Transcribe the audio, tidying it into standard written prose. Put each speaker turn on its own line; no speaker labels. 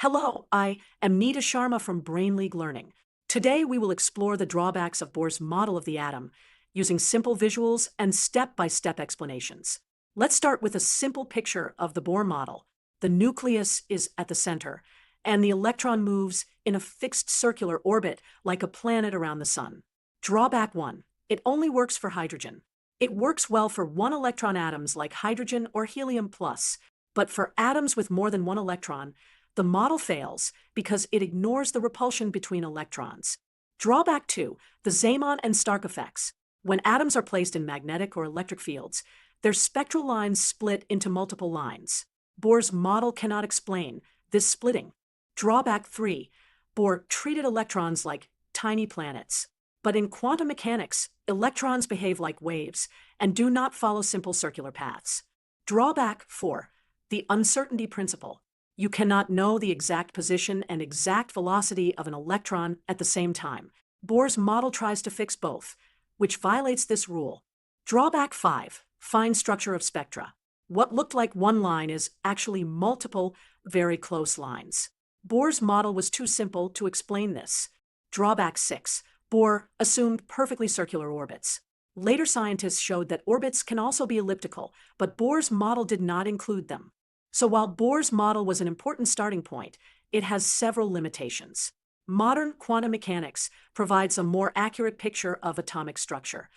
Hello, I am Nita Sharma from Brain League Learning. Today we will explore the drawbacks of Bohr's model of the atom using simple visuals and step-by-step explanations. Let's start with a simple picture of the Bohr model. The nucleus is at the center, and the electron moves in a fixed circular orbit like a planet around the sun. Drawback 1. It only works for hydrogen. It works well for one-electron atoms like hydrogen or helium plus, but for atoms with more than one electron, the model fails because it ignores the repulsion between electrons. Drawback 2. The Zeeman and Stark effects. When atoms are placed in magnetic or electric fields, their spectral lines split into multiple lines. Bohr's model cannot explain this splitting. Drawback 3. Bohr treated electrons like tiny planets. But in quantum mechanics, electrons behave like waves and do not follow simple circular paths. Drawback 4. The uncertainty principle. You cannot know the exact position and exact velocity of an electron at the same time. Bohr's model tries to fix both, which violates this rule. Drawback 5. Fine structure of spectra. What looked like one line is actually multiple, very close lines. Bohr's model was too simple to explain this. Drawback 6. Bohr assumed perfectly circular orbits. Later scientists showed that orbits can also be elliptical, but Bohr's model did not include them. So while Bohr's model was an important starting point, it has several limitations. Modern quantum mechanics provides a more accurate picture of atomic structure,